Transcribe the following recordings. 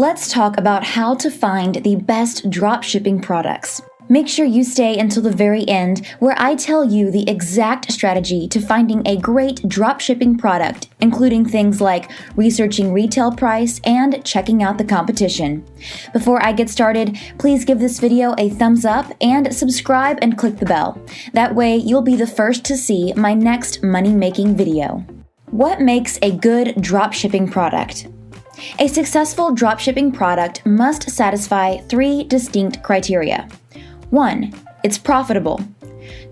Let's talk about how to find the best dropshipping products. Make sure you stay until the very end where I tell you the exact strategy to finding a great dropshipping product, including things like researching retail price and checking out the competition. Before I get started, please give this video a thumbs up and subscribe and click the bell. That way you'll be the first to see my next money-making video. What makes a good dropshipping product? A successful dropshipping product must satisfy 3 distinct criteria. 1. It's profitable.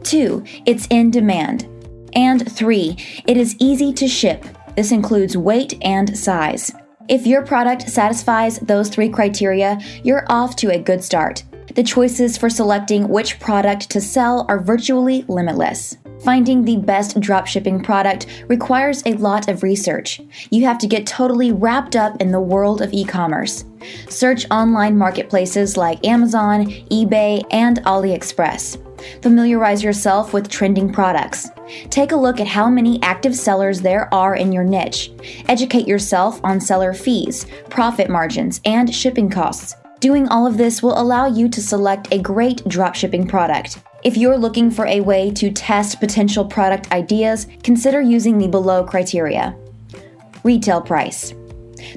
2. It's in demand. And 3. It is easy to ship. This includes weight and size. If your product satisfies those 3 criteria, you're off to a good start. The choices for selecting which product to sell are virtually limitless. Finding the best dropshipping product requires a lot of research. You have to get totally wrapped up in the world of e-commerce. Search online marketplaces like Amazon, eBay, and AliExpress. Familiarize yourself with trending products. Take a look at how many active sellers there are in your niche. Educate yourself on seller fees, profit margins, and shipping costs. Doing all of this will allow you to select a great dropshipping product. If you're looking for a way to test potential product ideas, consider using the below criteria. Retail price.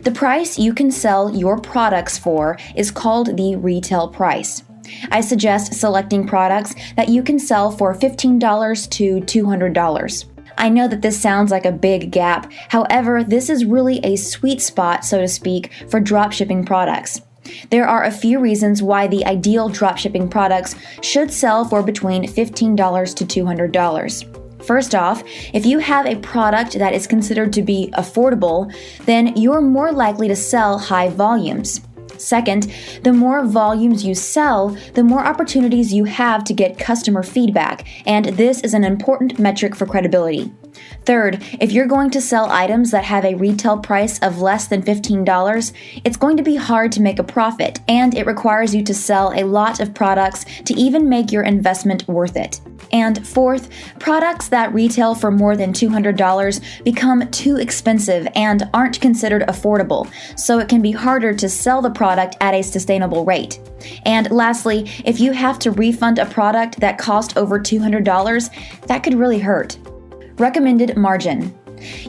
The price you can sell your products for is called the retail price. I suggest selecting products that you can sell for $15 to $200. I know that this sounds like a big gap. However, this is really a sweet spot, so to speak, for dropshipping products. There are a few reasons why the ideal dropshipping products should sell for between $15 to $200. First off, if you have a product that is considered to be affordable, then you're more likely to sell high volumes. Second, the more volumes you sell, the more opportunities you have to get customer feedback, and this is an important metric for credibility. Third, if you're going to sell items that have a retail price of less than $15, it's going to be hard to make a profit, and it requires you to sell a lot of products to even make your investment worth it. And fourth, products that retail for more than $200 become too expensive and aren't considered affordable, so it can be harder to sell the product at a sustainable rate. And lastly, if you have to refund a product that cost over $200, that could really hurt. Recommended margin.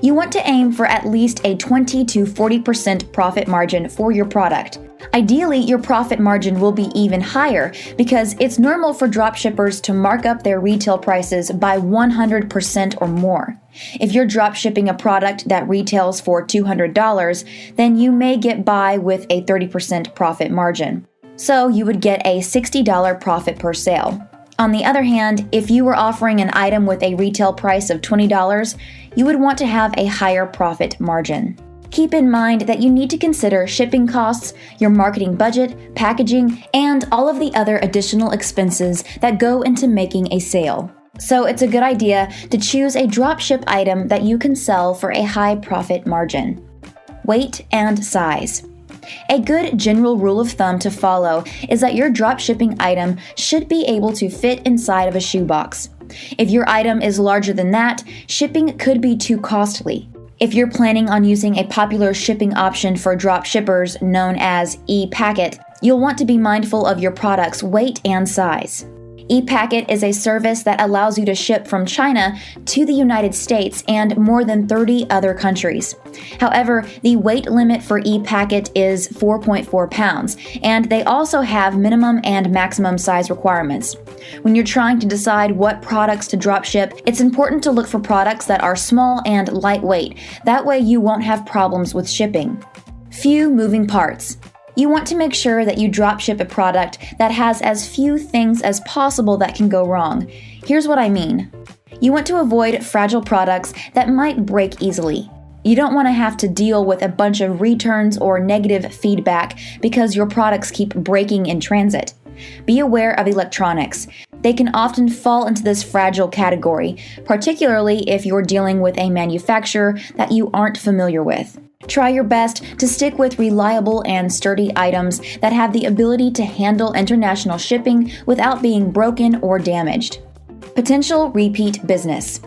You want to aim for at least a 20 to 40% profit margin for your product. Ideally, your profit margin will be even higher because it's normal for dropshippers to mark up their retail prices by 100% or more. If you're dropshipping a product that retails for $200, then you may get by with a 30% profit margin. So you would get a $60 profit per sale. On the other hand, if you were offering an item with a retail price of $20, you would want to have a higher profit margin. Keep in mind that you need to consider shipping costs, your marketing budget, packaging, and all of the other additional expenses that go into making a sale. So it's a good idea to choose a dropship item that you can sell for a high profit margin. Weight and size. A good general rule of thumb to follow is that your dropshipping item should be able to fit inside of a shoebox. If your item is larger than that, shipping could be too costly. If you're planning on using a popular shipping option for dropshippers known as e-packet, you'll want to be mindful of your product's weight and size. E-packet is a service that allows you to ship from China to the United States and more than 30 other countries. However, the weight limit for e-packet is 4.4 pounds, and they also have minimum and maximum size requirements. When you're trying to decide what products to dropship, it's important to look for products that are small and lightweight. That way you won't have problems with shipping. Few moving parts. You want to make sure that you dropship a product that has as few things as possible that can go wrong. Here's what I mean. You want to avoid fragile products that might break easily. You don't want to have to deal with a bunch of returns or negative feedback because your products keep breaking in transit. Be aware of electronics. They can often fall into this fragile category, particularly if you're dealing with a manufacturer that you aren't familiar with. Try your best to stick with reliable and sturdy items that have the ability to handle international shipping without being broken or damaged. Potential repeat business.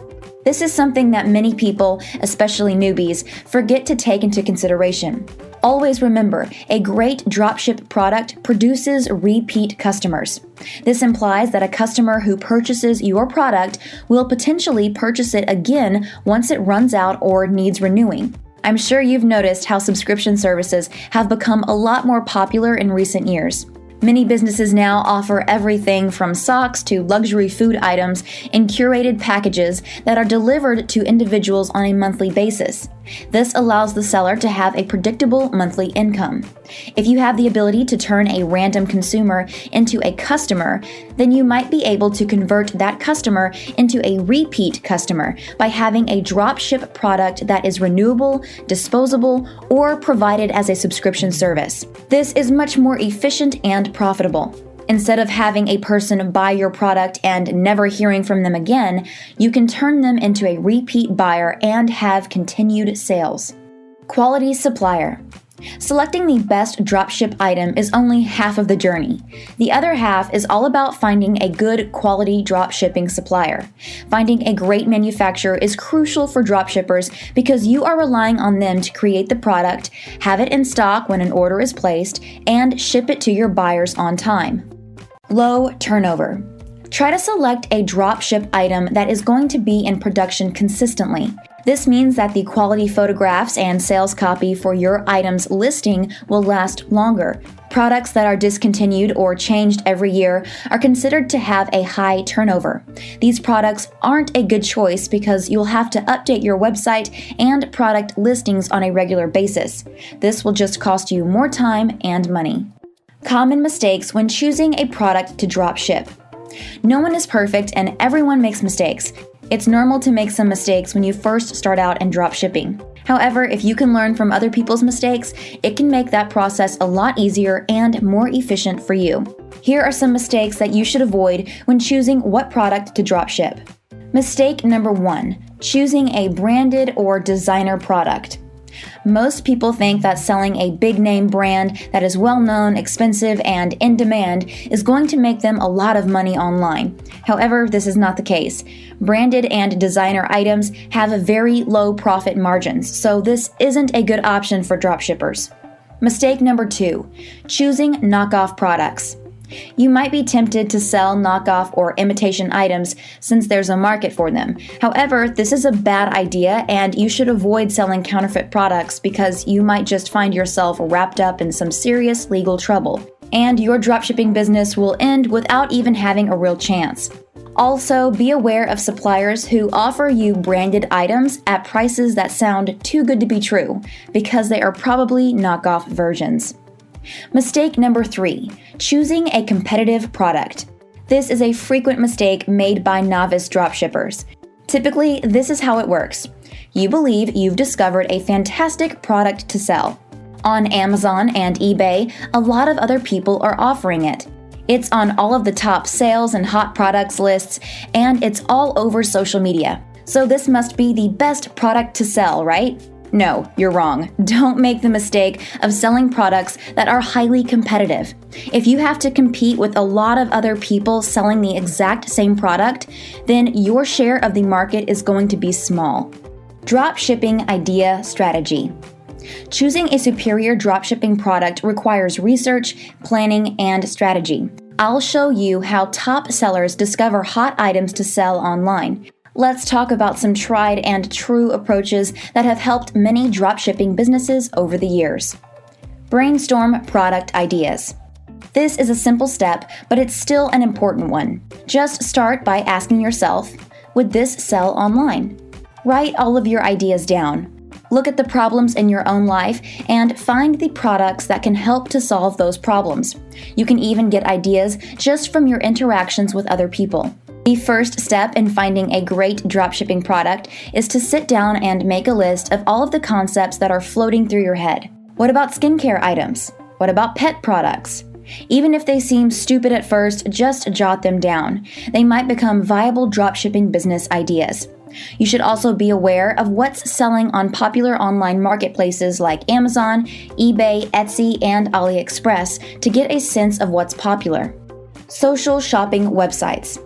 This is something that many people, especially newbies, forget to take into consideration. Always remember, a great dropship product produces repeat customers. This implies that a customer who purchases your product will potentially purchase it again once it runs out or needs renewing. I'm sure you've noticed how subscription services have become a lot more popular in recent years. Many businesses now offer everything from socks to luxury food items in curated packages that are delivered to individuals on a monthly basis. This allows the seller to have a predictable monthly income. If you have the ability to turn a random consumer into a customer, then you might be able to convert that customer into a repeat customer by having a dropship product that is renewable, disposable, or provided as a subscription service. This is much more efficient and profitable. Instead of having a person buy your product and never hearing from them again, you can turn them into a repeat buyer and have continued sales. Quality supplier. Selecting the best dropship item is only half of the journey. The other half is all about finding a good quality dropshipping supplier. Finding a great manufacturer is crucial for dropshippers because you are relying on them to create the product, have it in stock when an order is placed, and ship it to your buyers on time. Low turnover. Try to select a dropship item that is going to be in production consistently. This means that the quality photographs and sales copy for your item's listing will last longer. Products that are discontinued or changed every year are considered to have a high turnover. These products aren't a good choice because you'll have to update your website and product listings on a regular basis. This will just cost you more time and money. Common mistakes when choosing a product to dropship. No one is perfect and everyone makes mistakes. It's normal to make some mistakes when you first start out in dropshipping. However, if you can learn from other people's mistakes, it can make that process a lot easier and more efficient for you. Here are some mistakes that you should avoid when choosing what product to dropship. Mistake number 1, choosing a branded or designer product. Most people think that selling a big name brand that is well known, expensive, and in demand is going to make them a lot of money online. However, this is not the case. Branded and designer items have very low profit margins, so this isn't a good option for dropshippers. Mistake number 2, choosing knockoff products. You might be tempted to sell knockoff or imitation items since there's a market for them. However, this is a bad idea and you should avoid selling counterfeit products because you might just find yourself wrapped up in some serious legal trouble, and your dropshipping business will end without even having a real chance. Also, be aware of suppliers who offer you branded items at prices that sound too good to be true, because they are probably knockoff versions. Mistake number 3, choosing a competitive product. This is a frequent mistake made by novice dropshippers. Typically, this is how it works. You believe you've discovered a fantastic product to sell. On Amazon and eBay, a lot of other people are offering it. It's on all of the top sales and hot products lists, and it's all over social media. So this must be the best product to sell, right? No, you're wrong. Don't make the mistake of selling products that are highly competitive. If you have to compete with a lot of other people selling the exact same product, then your share of the market is going to be small. Dropshipping idea strategy. Choosing a superior dropshipping product requires research, planning, and strategy. I'll show you how top sellers discover hot items to sell online. Let's talk about some tried and true approaches that have helped many dropshipping businesses over the years. Brainstorm product ideas. This is a simple step, but it's still an important one. Just start by asking yourself, would this sell online? Write all of your ideas down. Look at the problems in your own life and find the products that can help to solve those problems. You can even get ideas just from your interactions with other people. The first step in finding a great dropshipping product is to sit down and make a list of all of the concepts that are floating through your head. What about skincare items? What about pet products? Even if they seem stupid at first, just jot them down. They might become viable dropshipping business ideas. You should also be aware of what's selling on popular online marketplaces like Amazon, eBay, Etsy, and AliExpress to get a sense of what's popular. Social shopping websites.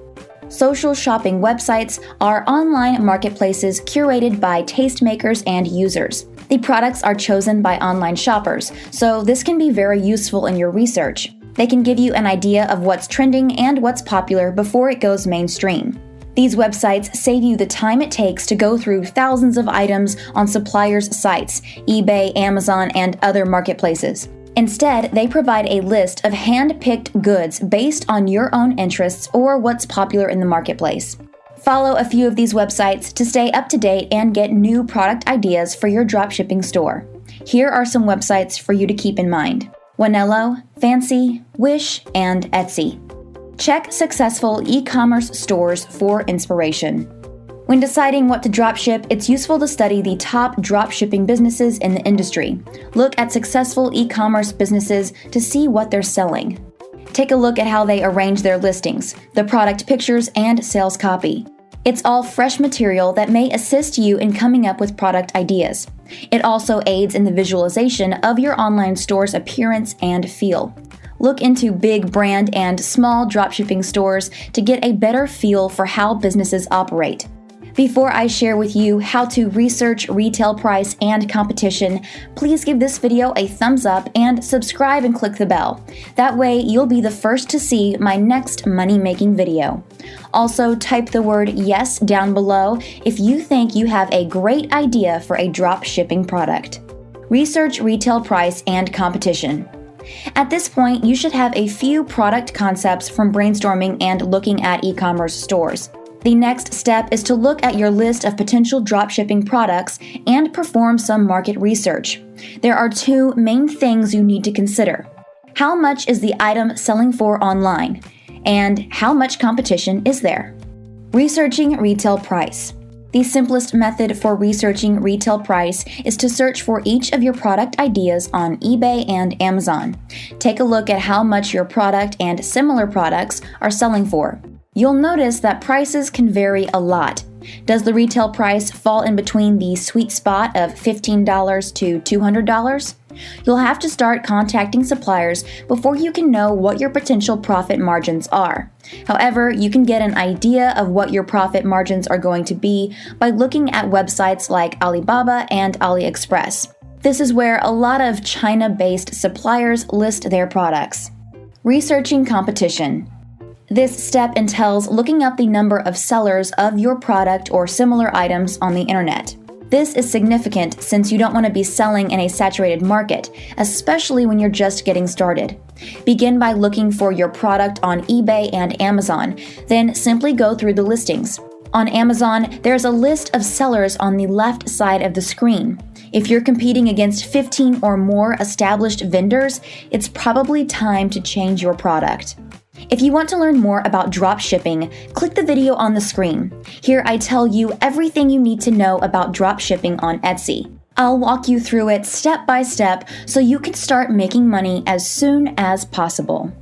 Social shopping websites are online marketplaces curated by tastemakers and users. The products are chosen by online shoppers, so this can be very useful in your research. They can give you an idea of what's trending and what's popular before it goes mainstream. These websites save you the time it takes to go through thousands of items on suppliers' sites, eBay, Amazon, and other marketplaces. Instead, they provide a list of hand-picked goods based on your own interests or what's popular in the marketplace. Follow a few of these websites to stay up to date and get new product ideas for your dropshipping store. Here are some websites for you to keep in mind: Wanello, Fancy, Wish, and Etsy. Check successful e-commerce stores for inspiration. When deciding what to dropship, it's useful to study the top dropshipping businesses in the industry. Look at successful e-commerce businesses to see what they're selling. Take a look at how they arrange their listings, the product pictures, and sales copy. It's all fresh material that may assist you in coming up with product ideas. It also aids in the visualization of your online store's appearance and feel. Look into big brand and small dropshipping stores to get a better feel for how businesses operate. Before I share with you how to research retail price and competition, please give this video a thumbs up and subscribe and click the bell. That way you'll be the first to see my next money-making video. Also, type the word yes down below if you think you have a great idea for a drop shipping product. Research retail price and competition. At this point, you should have a few product concepts from brainstorming and looking at e-commerce stores. The next step is to look at your list of potential dropshipping products and perform some market research. There are two main things you need to consider. How much is the item selling for online? And how much competition is there? Researching retail price. The simplest method for researching retail price is to search for each of your product ideas on eBay and Amazon. Take a look at how much your product and similar products are selling for. You'll notice that prices can vary a lot. Does the retail price fall in between the sweet spot of $15 to $200? You'll have to start contacting suppliers before you can know what your potential profit margins are. However, you can get an idea of what your profit margins are going to be by looking at websites like Alibaba and AliExpress. This is where a lot of China-based suppliers list their products. Researching competition. This step entails looking up the number of sellers of your product or similar items on the internet. This is significant since you don't want to be selling in a saturated market, especially when you're just getting started. Begin by looking for your product on eBay and Amazon, then simply go through the listings. On Amazon, there's a list of sellers on the left side of the screen. If you're competing against 15 or more established vendors, it's probably time to change your product. If you want to learn more about drop shipping, click the video on the screen. Here I tell you everything you need to know about drop shipping on Etsy. I'll walk you through it step by step so you can start making money as soon as possible.